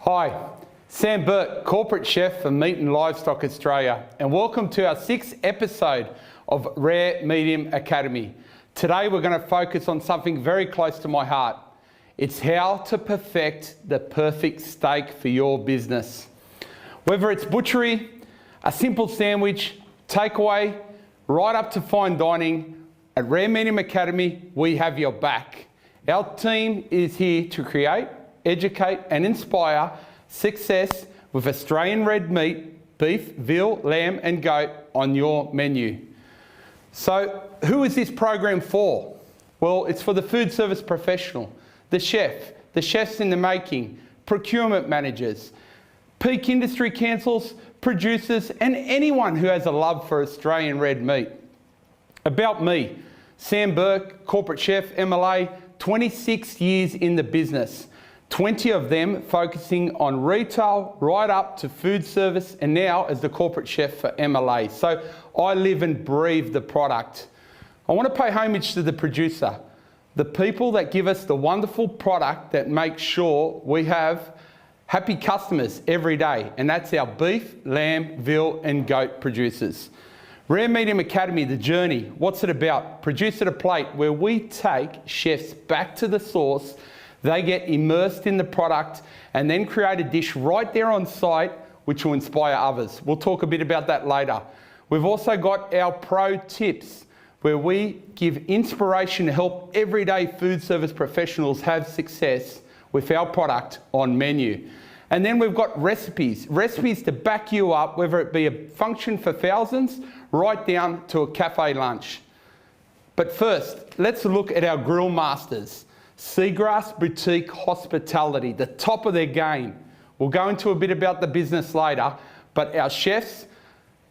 Hi, Sam Burke, Corporate Chef for Meat and Livestock Australia, and welcome to our 6th episode of Rare Medium Academy. Today we're going to focus on something very close to my heart. It's how to perfect the perfect steak for your business. Whether it's butchery, a simple sandwich, takeaway, right up to fine dining, at Rare Medium Academy we have your back. Our team is here to create, educate and inspire success with Australian red meat, beef, veal, lamb and goat on your menu. So who is this program for? Well, it's for the food service professional, the chefs in the making, procurement managers, peak industry councils, producers and anyone who has a love for Australian red meat. About me, Sam Burke, corporate chef, MLA, 26 years in the business. 20 of them focusing on retail right up to food service and now as the corporate chef for MLA. So I live and breathe the product. I want to pay homage to the producer, the people that give us the wonderful product that makes sure we have happy customers every day, and that's our beef, lamb, veal and goat producers. Rare Medium Academy, the journey, what's it about? Produce at a plate, where we take chefs back to the source. They get immersed in the product and then create a dish right there on site which will inspire others. We'll talk a bit about that later. We've also got our pro tips where we give inspiration to help everyday food service professionals have success with our product on menu. And then we've got recipes to back you up, whether it be a function for thousands right down to a cafe lunch. But first, let's look at our grill masters. Seagrass Boutique Hospitality, the top of their game. We'll go into a bit about the business later, but our chefs,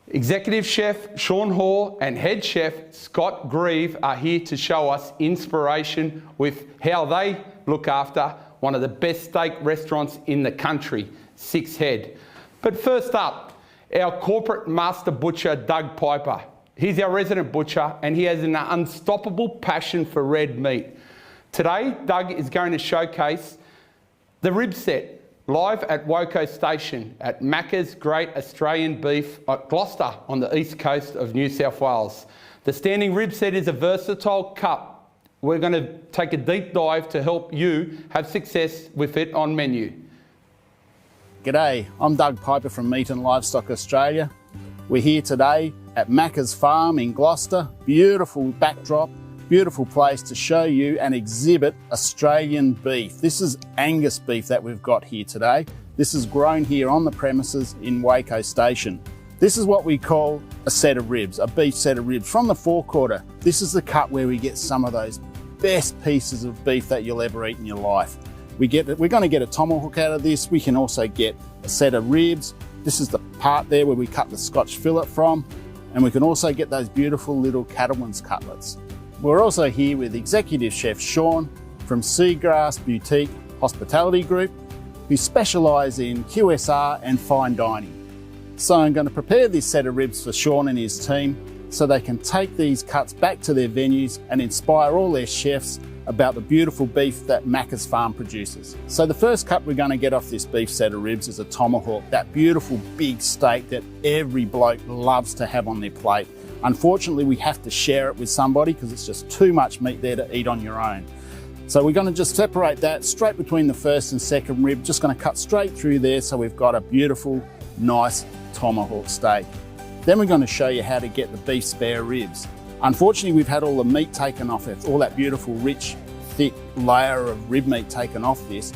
Executive Chef Sean Hall and Head Chef Scott Grieve are here to show us inspiration with how they look after one of the best steak restaurants in the country, Six Head. But first up, our corporate master butcher, Doug Piper. He's our resident butcher and he has an unstoppable passion for red meat. Today, Doug is going to showcase the rib set live at Woko Station at Macca's Great Australian Beef at Gloucester on the east coast of New South Wales. The standing rib set is a versatile cut. We're going to take a deep dive to help you have success with it on menu. G'day, I'm Doug Piper from Meat and Livestock Australia. We're here today at Macca's Farm in Gloucester. Beautiful backdrop. Beautiful place to show you and exhibit Australian beef. This is Angus beef that we've got here today. This is grown here on the premises in Woko Station. This is what we call a set of ribs, a beef set of ribs from the forequarter. This is the cut where we get some of those best pieces of beef that you'll ever eat in your life. We're going to get a tomahawk out of this. We can also get a set of ribs. This is the part there where we cut the Scotch fillet from, and we can also get those beautiful little cattleman's cutlets. We're also here with Executive Chef Sean from Seagrass Boutique Hospitality Group, who specialise in QSR and fine dining. So I'm going to prepare this set of ribs for Sean and his team so they can take these cuts back to their venues and inspire all their chefs about the beautiful beef that Macca's Farm produces. So the first cut we're going to get off this beef set of ribs is a tomahawk, that beautiful big steak that every bloke loves to have on their plate. Unfortunately, we have to share it with somebody because it's just too much meat there to eat on your own. So we're going to just separate that straight between the first and second rib, just going to cut straight through there so we've got a beautiful, nice tomahawk steak. Then we're going to show you how to get the beef spare ribs. Unfortunately, we've had all the meat taken off it, all that beautiful, rich, thick layer of rib meat taken off this.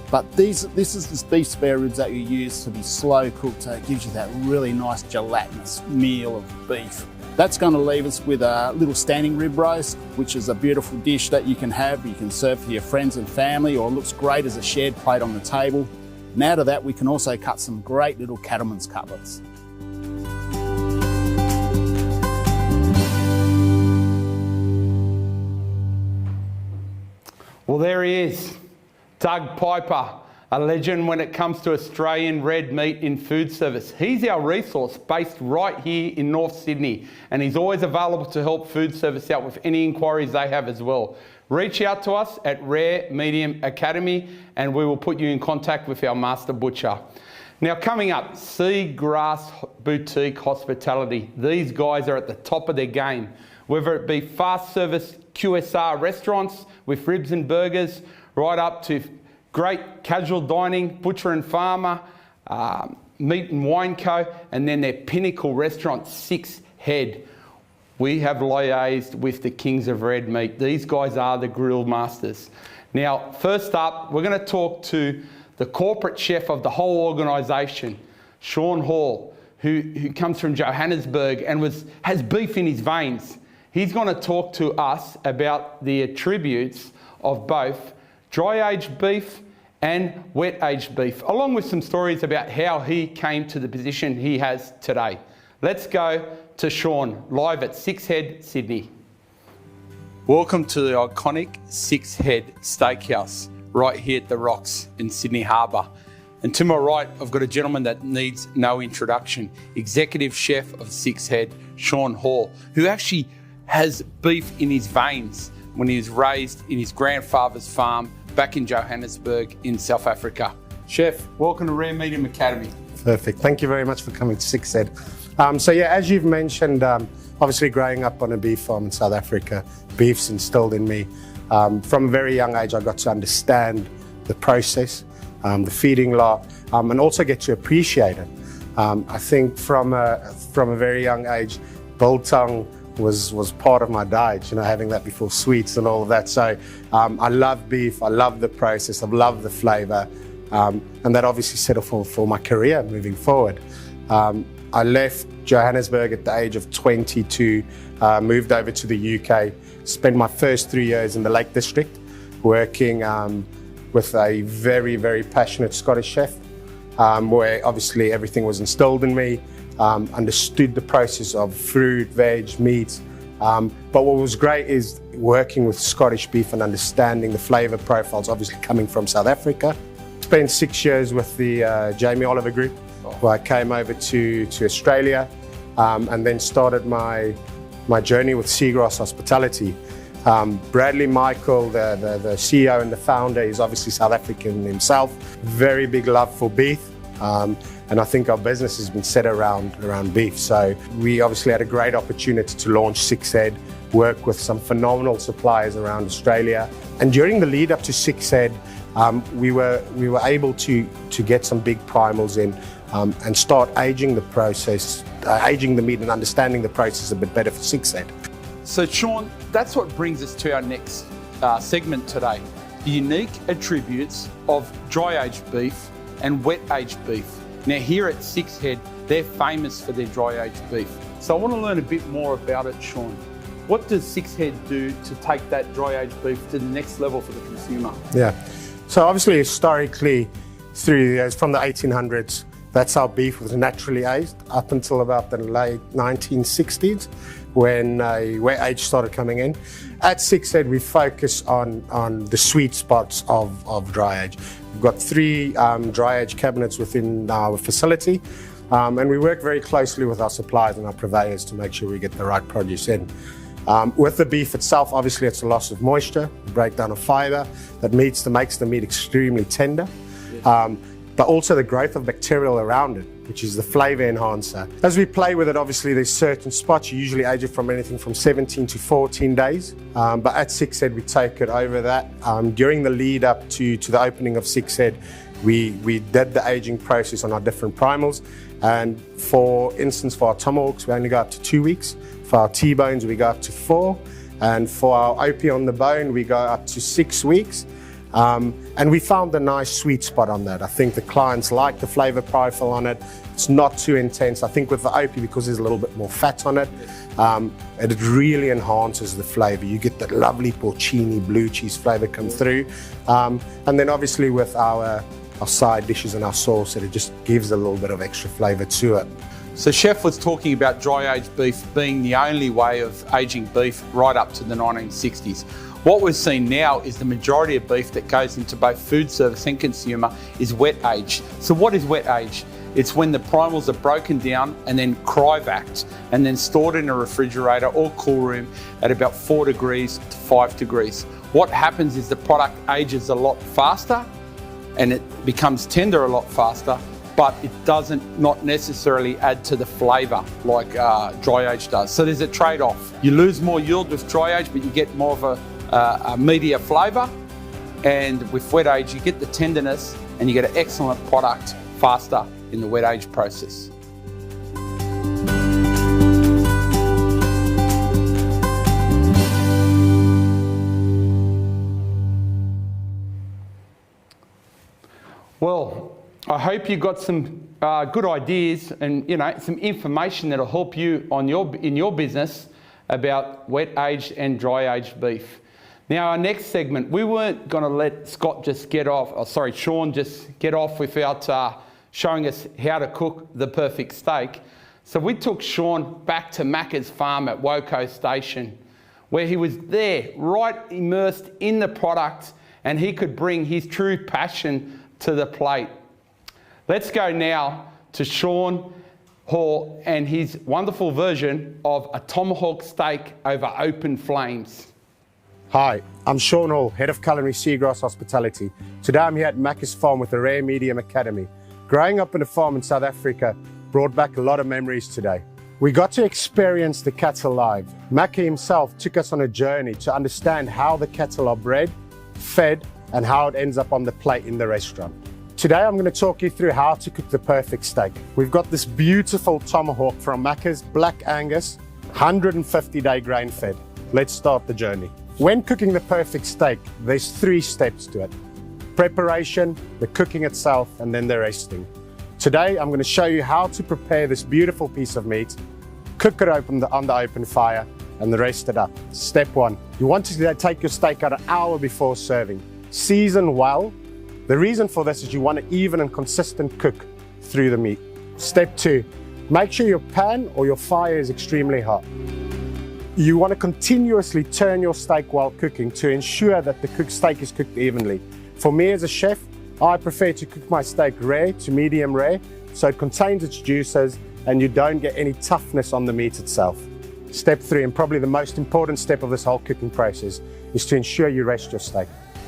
But this is the beef spare ribs that you use to be slow cooked, so it gives you that really nice gelatinous meal of beef. That's going to leave us with a little standing rib roast, which is a beautiful dish that you can have. You can serve for your friends and family, or looks great as a shared plate on the table. And out of that, we can also cut some great little cattleman's cutlets. Well, there he is, Doug Piper, a legend when it comes to Australian red meat in food service. He's our resource based right here in North Sydney, and he's always available to help food service out with any inquiries they have as well. reach out to us at Rare Medium Academy and we will put you in contact with our master butcher. Now coming up, Seagrass Boutique Hospitality. These guys are at the top of their game, whether it be fast service QSR restaurants with ribs and burgers, right up to great casual dining, butcher and farmer, meat and wine co, and then their pinnacle restaurant, Six Head. We have liaised with the kings of red meat. These guys are the grill masters. Now, first up, we're going to talk to the corporate chef of the whole organisation, Sean Hall, who comes from Johannesburg and has beef in his veins. He's going to talk to us about the attributes of both dry-aged beef and wet-aged beef, along with some stories about how he came to the position he has today. Let's go to Sean, live at Six Head, Sydney. Welcome to the iconic Six Head Steakhouse, right here at the Rocks in Sydney Harbour. And to my right, I've got a gentleman that needs no introduction, Executive Chef of Six Head, Sean Hall, who actually has beef in his veins when he was raised in his grandfather's farm back in Johannesburg in South Africa. Chef, welcome to Rare Medium Academy. Perfect. Thank you very much for coming to Six Head. So yeah, as you've mentioned, obviously growing up on a beef farm in South Africa, beef's instilled in me. From a very young age, I got to understand the process, the feeding lot, and also get to appreciate it. I think from a very young age, biltong was part of my diet, having that before sweets and all of that. So I love beef, I love the process, I love the flavour, and that obviously set off for my career moving forward. I left Johannesburg at the age of 22, moved over to the UK, spent my first 3 years in the Lake District, working with a very, very passionate Scottish chef, where obviously everything was instilled in me. Understood the process of fruit, veg, meat. But what was great is working with Scottish beef and understanding the flavour profiles, obviously coming from South Africa. Spent 6 years with the Jamie Oliver Group, where I came over to Australia and then started my journey with Seagrass Hospitality. Bradley Michael, the CEO and the founder, is obviously South African himself. Very big love for beef. And I think our business has been set around beef. So we obviously had a great opportunity to launch Six Head, work with some phenomenal suppliers around Australia. And during the lead up to Six Head, we were able to get some big primals in and start aging the process, aging the meat and understanding the process a bit better for Six Head. So Sean, that's what brings us to our next segment today, the unique attributes of dry-aged beef and wet-aged beef. Now here at Six Head, they're famous for their dry-aged beef. So I want to learn a bit more about it, Sean. What does Six Head do to take that dry-aged beef to the next level for the consumer? Yeah, so obviously historically, through the years, from the 1800s, that's how beef was naturally aged up until about the late 1960s, when wet age started coming in. At Six Head, we focus on the sweet spots of dry age. We've got 3 dry age cabinets within our facility, and we work very closely with our suppliers and our purveyors to make sure we get the right produce in. With the beef itself, obviously it's a loss of moisture, breakdown of fibre that makes the meat extremely tender. But also the growth of bacterial around it, which is the flavour enhancer. As we play with it, obviously there's certain spots. You usually age it from anything from 17 to 14 days. But at Six Head, we take it over that. During the lead up to the opening of Six Head, we did the aging process on our different primals. And for instance, for our tomahawks, we only go up to 2 weeks. For our T-bones, we go up to 4. And for our OP on the bone, we go up to 6 weeks. And we found a nice sweet spot on that. I think the clients like the flavour profile on it. It's not too intense. I think with the OP, because there's a little bit more fat on it, it really enhances the flavour. You get that lovely porcini, blue cheese flavour come through. And then obviously with our side dishes and our sauce, it just gives a little bit of extra flavour to it. So Chef was talking about dry-aged beef being the only way of aging beef right up to the 1960s. What we're seeing now is the majority of beef that goes into both food service and consumer is wet aged. So what is wet aged? It's when the primals are broken down and then cryovac and then stored in a refrigerator or cool room at about 4 degrees to 5 degrees. What happens is the product ages a lot faster and it becomes tender a lot faster, but it doesn't not necessarily add to the flavour like dry age does. So there's a trade-off. You lose more yield with dry age, but you get more of a meatier flavour. And with wet age, you get the tenderness and you get an excellent product faster in the wet age process. Well, I hope you got some good ideas and some information that'll help you in your business about wet aged and dry aged beef. Now our next segment, we weren't going to let Sean just get off without showing us how to cook the perfect steak. So we took Sean back to Macca's farm at Woco Station, where he was there, right immersed in the product, and he could bring his true passion to the plate. Let's go now to Sean Hall and his wonderful version of a tomahawk steak over open flames. Hi, I'm Sean Hall, Head of Culinary Seagrass Hospitality. Today I'm here at Macca's Farm with the Rare Medium Academy. Growing up in a farm in South Africa brought back a lot of memories today. We got to experience the cattle live. Macca himself took us on a journey to understand how the cattle are bred, fed, and how it ends up on the plate in the restaurant. Today I'm going to talk you through how to cook the perfect steak. We've got this beautiful tomahawk from Macca's Black Angus, 150-day grain fed. Let's start the journey. When cooking the perfect steak, there's 3 steps to it. Preparation, the cooking itself, and then the resting. Today, I'm going to show you how to prepare this beautiful piece of meat, cook it on the open fire, and rest it up. Step 1, you want to take your steak out an hour before serving. Season well. The reason for this is you want an even and consistent cook through the meat. Step 2, make sure your pan or your fire is extremely hot. You want to continuously turn your steak while cooking to ensure that the cooked steak is cooked evenly. For me as a chef, I prefer to cook my steak rare to medium rare, so it contains its juices and you don't get any toughness on the meat itself. Step 3, and probably the most important step of this whole cooking process, is to ensure you rest your steak.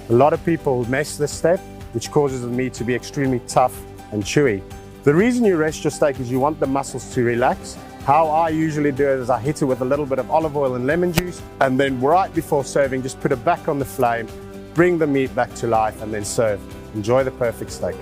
A lot of people miss this step, which causes the meat to be extremely tough and chewy. The reason you rest your steak is you want the muscles to relax. How I usually do it is I hit it with a little bit of olive oil and lemon juice, and then right before serving, just put it back on the flame, bring the meat back to life, and then serve. Enjoy the perfect steak.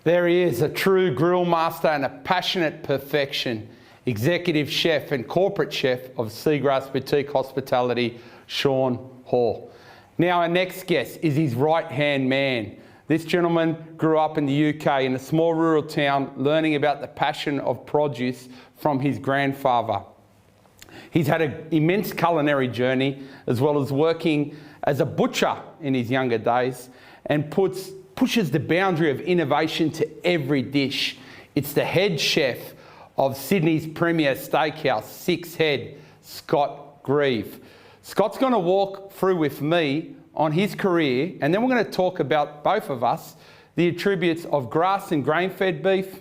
There he is, a true grill master and a passionate perfection, executive chef and corporate chef of Seagrass Boutique Hospitality, Sean Hall. Now our next guest is his right-hand man. This gentleman grew up in the UK in a small rural town, learning about the passion of produce from his grandfather. He's had an immense culinary journey, as well as working as a butcher in his younger days, and pushes the boundary of innovation to every dish. It's the head chef of Sydney's premier steakhouse, Six Head, Scott Grieve. Scott's going to walk through with me on his career, and then we're going to talk about, both of us, the attributes of grass and grain-fed beef,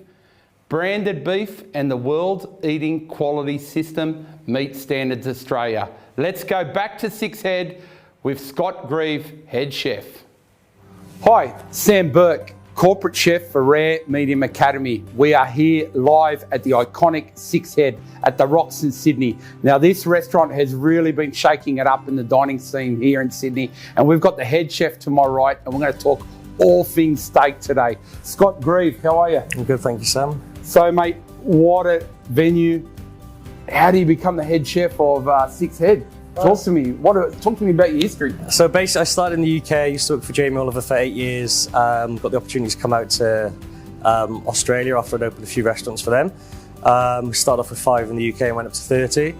branded beef, and the World Eating Quality System, Meat Standards Australia. Let's go back to Six Head with Scott Grieve, head chef. Hi, Sam Burke, corporate chef for Rare Medium Academy. We are here live at the iconic Six Head at the Rocks in Sydney. Now this restaurant has really been shaking it up in the dining scene here in Sydney, and we've got the head chef to my right, and we're going to talk all things steak today. Scott Grieve, how are you? I'm good, thank you, Sam. So mate, what a venue. How do you become the head chef of Six Head? Talk to me. Talk to me about your history. So basically, I started in the UK. I used to work for Jamie Oliver for 8 years. Got the opportunity to come out to Australia after I'd opened a few restaurants for them. Started off with 5 in the UK and went up to 30.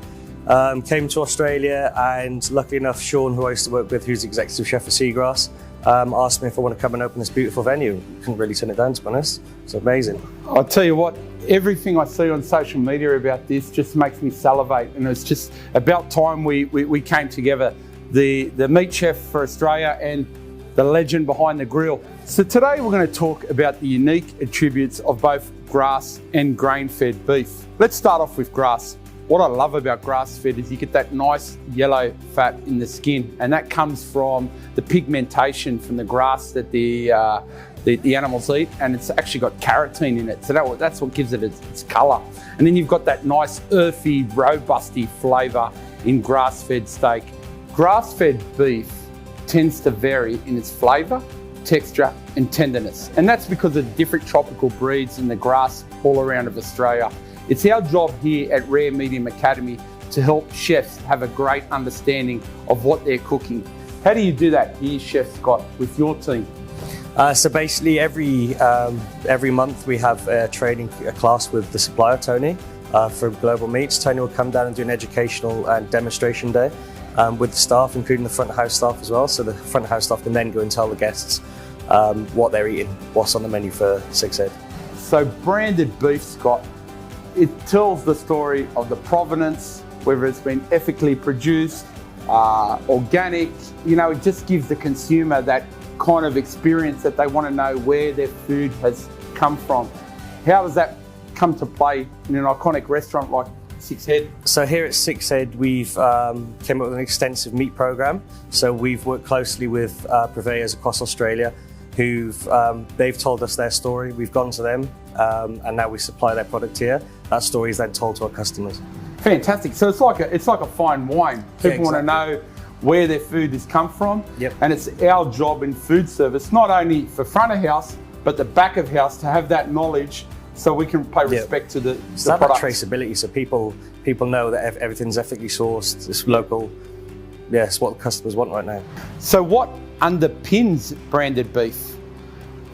Came to Australia, and luckily enough, Sean, who I used to work with, who's executive chef for Seagrass, asked me if I want to come and open this beautiful venue. Couldn't really turn it down, to be honest. It's amazing. I'll tell you what, everything I see on social media about this just makes me salivate, and it's just about time we came together. The meat chef for Australia and the legend behind the grill. So today we're going to talk about the unique attributes of both grass and grain-fed beef. Let's start off with grass. What I love about grass-fed is you get that nice yellow fat in the skin, and that comes from the pigmentation from the grass that the animals eat, and it's actually got carotene in it, so that's what gives it its colour. And then you've got that nice earthy, robusty flavour in grass-fed steak. Grass-fed beef tends to vary in its flavour, texture and tenderness, and that's because of different tropical breeds in the grass all around of Australia. It's our job here at Rare Medium Academy to help chefs have a great understanding of what they're cooking. How do you do that here, Chef Scott, with your team? So basically every month we have a training class with the supplier, Tony, from Global Meats. Tony will come down and do an educational and demonstration day with the staff, including the front of house staff as well. So the front of house staff can then go and tell the guests what they're eating, what's on the menu for Six Head. So branded beef, Scott, it tells the story of the provenance, whether it's been ethically produced, organic. You know, it just gives the consumer that kind of experience that they want to know where their food has come from. How does that come to play in an iconic restaurant like Six Head? So here at Six Head, we've came up with an extensive meat program. So we've worked closely with purveyors across Australia they've told us their story. We've gone to them and now we supply their product here. That story is then told to our customers. Fantastic. So it's like a fine wine. People want to know where their food has come from. Yep. And it's our job in food service, not only for front of house, but the back of house, to have that knowledge so we can pay respect to the so product. That traceability, so people know that everything's ethically sourced, it's local. Yeah, it's what the customers want right now. So what underpins branded beef?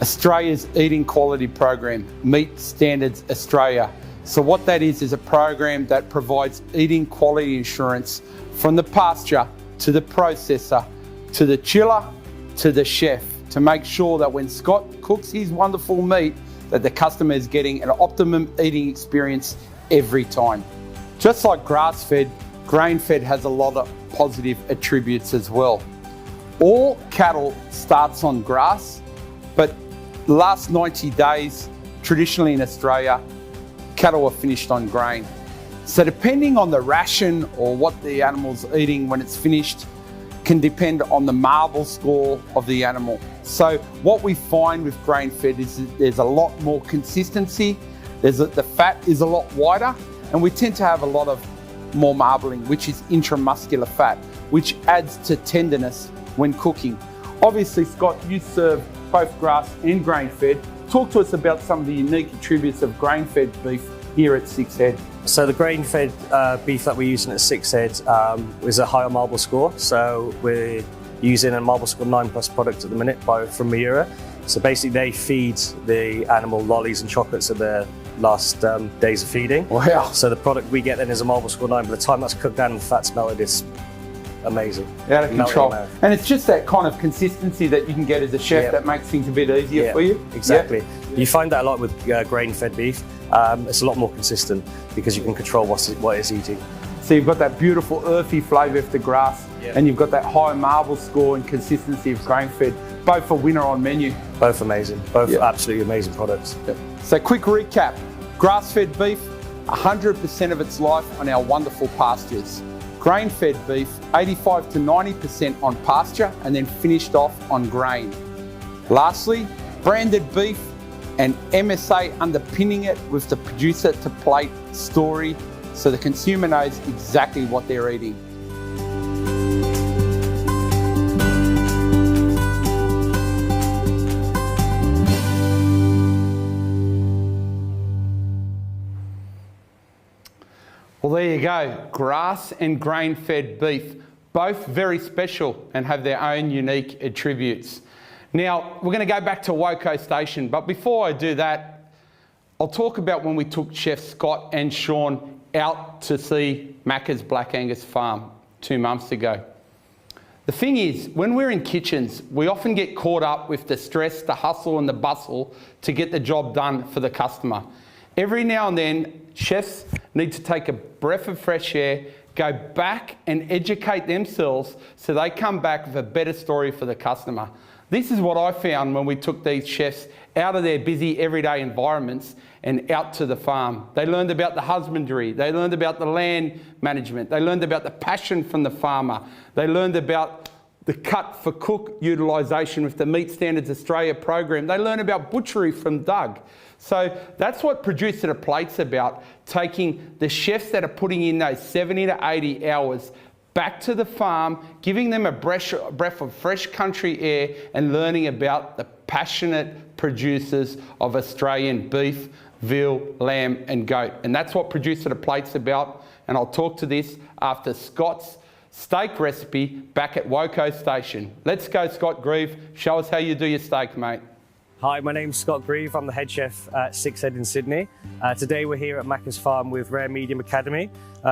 Australia's Eating Quality Program, Meat Standards Australia. So what that is a program that provides eating quality assurance from the pasture to the processor, to the chiller, to the chef, to make sure that when Scott cooks his wonderful meat, that the customer is getting an optimum eating experience every time. Just like grass-fed, grain-fed has a lot of positive attributes as well. All cattle starts on grass, but the last 90 days, traditionally in Australia, cattle are finished on grain. So depending on the ration or what the animal's eating when it's finished, can depend on the marble score of the animal. So what we find with grain-fed is that there's a lot more consistency, the fat is a lot wider, and we tend to have a lot of more marbling, which is intramuscular fat, which adds to tenderness when cooking. Obviously, Scott, you serve both grass and grain-fed. Talk to us about some of the unique attributes of grain-fed beef here at Six Head. So the grain-fed beef that we're using at Six Head is a higher marble score. So we're using a marble score 9+ product at the minute from Miura. So basically they feed the animal lollies and chocolates at their last days of feeding. Wow. So the product we get then is a marble score 9. By the time that's cooked down and the fat's melted, it's amazing. Out of control. And it's just that kind of consistency that you can get as a chef that makes things a bit easier for you. Exactly. Yep. You find that a lot with grain-fed beef. It's a lot more consistent because you can control what it's eating. So you've got that beautiful earthy flavour of the grass, and you've got that high marble score and consistency of grain-fed. Both a winner on menu. Both amazing. Both absolutely amazing products. Yep. So quick recap. Grass-fed beef, 100% of its life on our wonderful pastures. Grain-fed beef, 85 to 90% on pasture and then finished off on grain. Lastly, branded beef and MSA underpinning it with the producer to plate story so the consumer knows exactly what they're eating. Well, there you go. Grass and grain-fed beef, both very special and have their own unique attributes. Now, we're going to go back to Woko Station, but before I do that, I'll talk about when we took Chef Scott and Sean out to see Macca's Black Angus farm 2 months ago. The thing is, when we're in kitchens, we often get caught up with the stress, the hustle and the bustle to get the job done for the customer. Every now and then, chefs need to take a breath of fresh air, go back and educate themselves so they come back with a better story for the customer. This is what I found when we took these chefs out of their busy everyday environments and out to the farm. They learned about the husbandry, they learned about the land management, they learned about the passion from the farmer, they learned about the cut for cook utilisation with the Meat Standards Australia program, they learned about butchery from Doug. So that's what Produce at a Plate's about, taking the chefs that are putting in those 70 to 80 hours back to the farm, giving them a breath of fresh country air and learning about the passionate producers of Australian beef, veal, lamb and goat. And that's what Produce at a Plate's about. And I'll talk to this after Scott's steak recipe back at Woco Station. Let's go, Scott Grieve. Show us how you do your steak, mate. Hi, my name's Scott Grieve. I'm the head chef at Six Head in Sydney. Today we're here at Macca's Farm with Rare Medium Academy.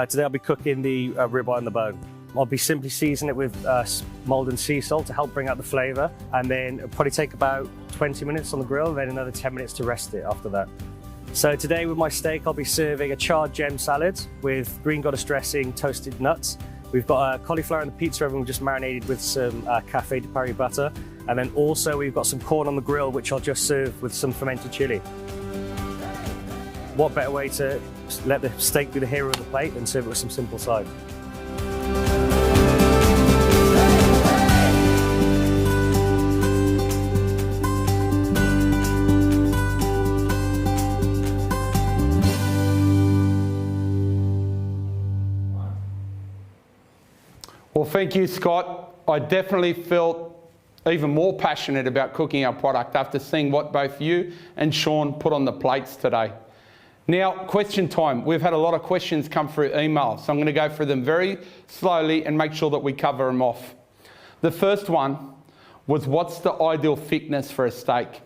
Today I'll be cooking the ribeye on the bone. I'll be simply seasoning it with moulded sea salt to help bring out the flavour, and then it'll probably take about 20 minutes on the grill, then another 10 minutes to rest it after that. So today with my steak I'll be serving a charred gem salad with green goddess dressing, toasted nuts. We've got cauliflower in the pizza oven just marinated with some Café de Paris butter. And then also we've got some corn on the grill, which I'll just serve with some fermented chili. What better way to let the steak be the hero of the plate than serve it with some simple side. Well, thank you, Scott. I definitely felt even more passionate about cooking our product after seeing what both you and Sean put on the plates today. Now, question time. We've had a lot of questions come through email, so I'm going to go through them very slowly and make sure that we cover them off. The first one was, what's the ideal thickness for a steak?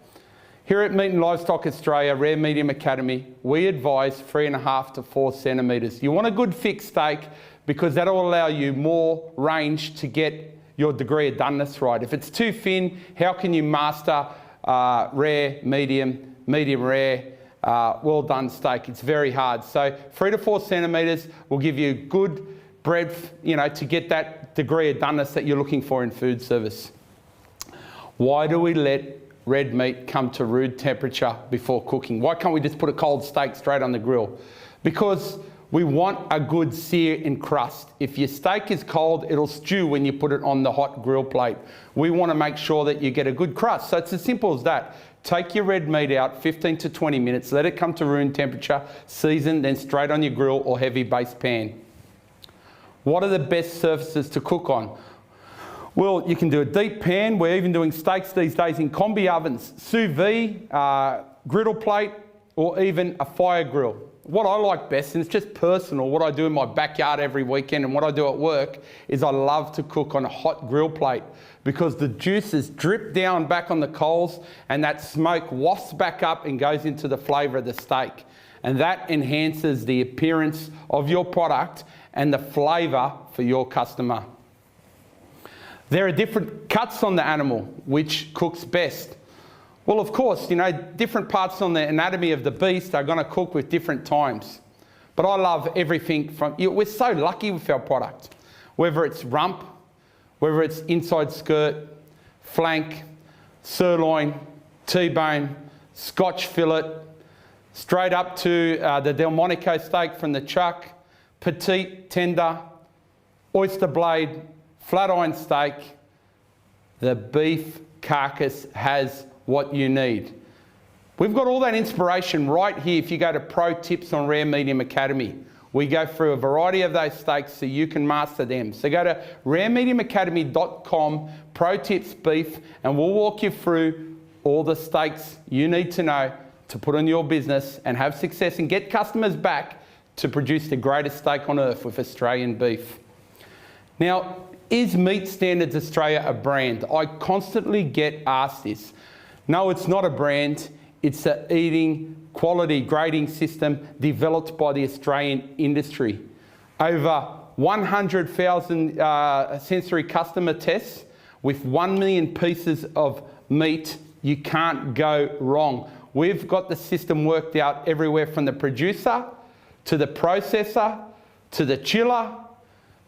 Here at Meat and Livestock Australia, Rare Medium Academy, we advise 3.5 to 4 centimetres. You want a good thick steak because that'll allow you more range to get your degree of doneness right. If it's too thin, how can you master rare, medium, medium rare, well done steak? It's very hard. So 3 to 4 centimetres will give you good breadth, to get that degree of doneness that you're looking for in food service. Why do we let red meat come to room temperature before cooking? Why can't we just put a cold steak straight on the grill? Because we want a good sear and crust. If your steak is cold, it'll stew when you put it on the hot grill plate. We want to make sure that you get a good crust. So it's as simple as that. Take your red meat out, 15 to 20 minutes, let it come to room temperature, season, then straight on your grill or heavy base pan. What are the best surfaces to cook on? Well, you can do a deep pan. We're even doing steaks these days in combi ovens, sous vide, griddle plate, or even a fire grill. What I like best, and it's just personal, what I do in my backyard every weekend and what I do at work, is I love to cook on a hot grill plate because the juices drip down back on the coals and that smoke wafts back up and goes into the flavour of the steak. And that enhances the appearance of your product and the flavour for your customer. There are different cuts on the animal, which cooks best. Well, of course, different parts on the anatomy of the beast are going to cook with different times. But I love everything from, we're so lucky with our product. Whether it's rump, whether it's inside skirt, flank, sirloin, T-bone, Scotch fillet, straight up to the Delmonico steak from the chuck, petite, tender, oyster blade, flat iron steak. The beef carcass has what you need. We've got all that inspiration right here if you go to Pro Tips on Rare Medium Academy. We go through a variety of those steaks so you can master them. So go to raremediumacademy.com, Pro Tips Beef, and we'll walk you through all the steaks you need to know to put on your business and have success and get customers back to produce the greatest steak on earth with Australian beef. Now, is Meat Standards Australia a brand? I constantly get asked this. No, it's not a brand. It's an eating quality grading system developed by the Australian industry. Over 100,000 sensory customer tests with 1 million pieces of meat. You can't go wrong. We've got the system worked out everywhere from the producer to the processor to the chiller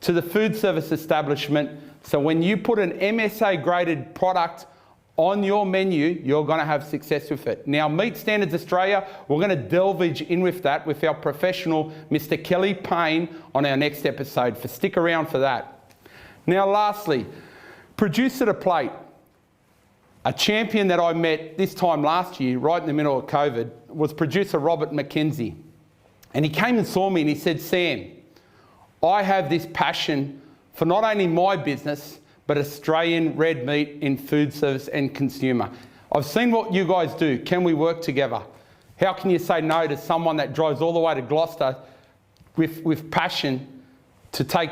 to the food service establishment. So when you put an MSA graded product on your menu, you're going to have success with it. Now, Meat Standards Australia, we're going to delve in with that with our professional, Mr. Kelly Payne, on our next episode. Stick around for that. Now, lastly, producer to plate. A champion that I met this time last year, right in the middle of COVID, was producer Robert McKenzie. And he came and saw me and he said, Sam, I have this passion for not only my business, but Australian red meat in food service and consumer. I've seen what you guys do. Can we work together? How can you say no to someone that drives all the way to Gloucester with passion to take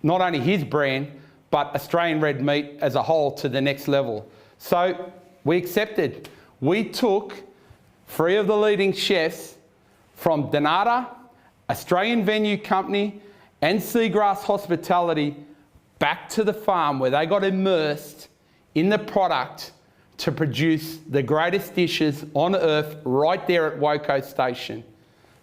not only his brand, but Australian red meat as a whole to the next level? So we accepted. We took 3 of the leading chefs from Donata, Australian Venue Company, and Seagrass Hospitality back to the farm where they got immersed in the product to produce the greatest dishes on earth right there at Woko Station.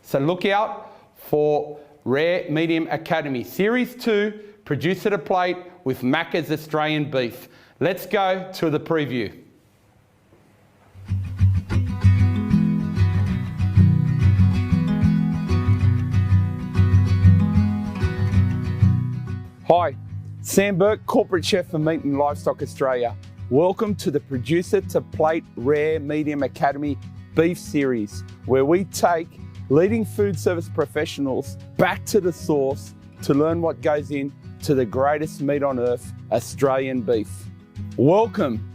So look out for Rare Medium Academy Series 2, Producer to Plate with Macca's Australian Beef. Let's go to the preview. Hi, Sam Burke, Corporate Chef for Meat and Livestock Australia. Welcome to the Producer to Plate Rare Medium Academy Beef Series, where we take leading food service professionals back to the source to learn what goes into the greatest meat on earth, Australian beef. Welcome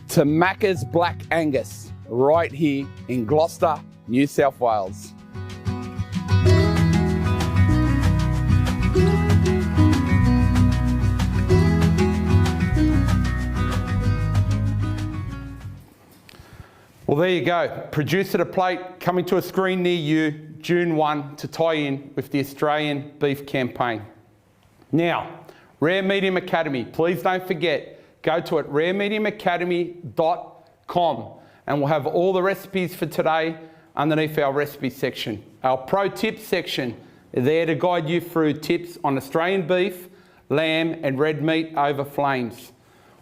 to Macca's Black Angus, right here in Gloucester, New South Wales. Well, there you go. Producer to Plate coming to a screen near you, June 1, to tie in with the Australian Beef Campaign. Now, Rare Medium Academy, please don't forget, go to it, raremediumacademy.com, and we'll have all the recipes for today underneath our recipe section. Our pro tips section is there to guide you through tips on Australian beef, lamb, and red meat over flames.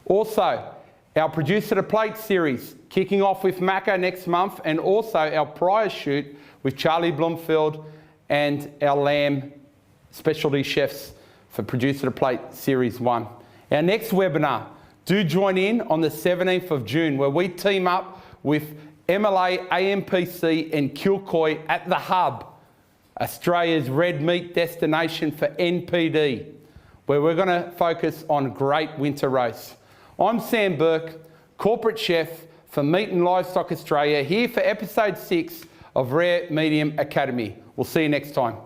Also, our Producer to Plate series, kicking off with Macca next month, and also our prior shoot with Charlie Bloomfield and our lamb specialty chefs for Producer to Plate Series 1. Our next webinar, do join in on the 17th of June, where we team up with MLA, AMPC and Kilcoy at the Hub, Australia's red meat destination for NPD, where we're going to focus on great winter roasts. I'm Sam Burke, Corporate Chef for Meat and Livestock Australia, here for episode 6 of Rare Medium Academy. We'll see you next time.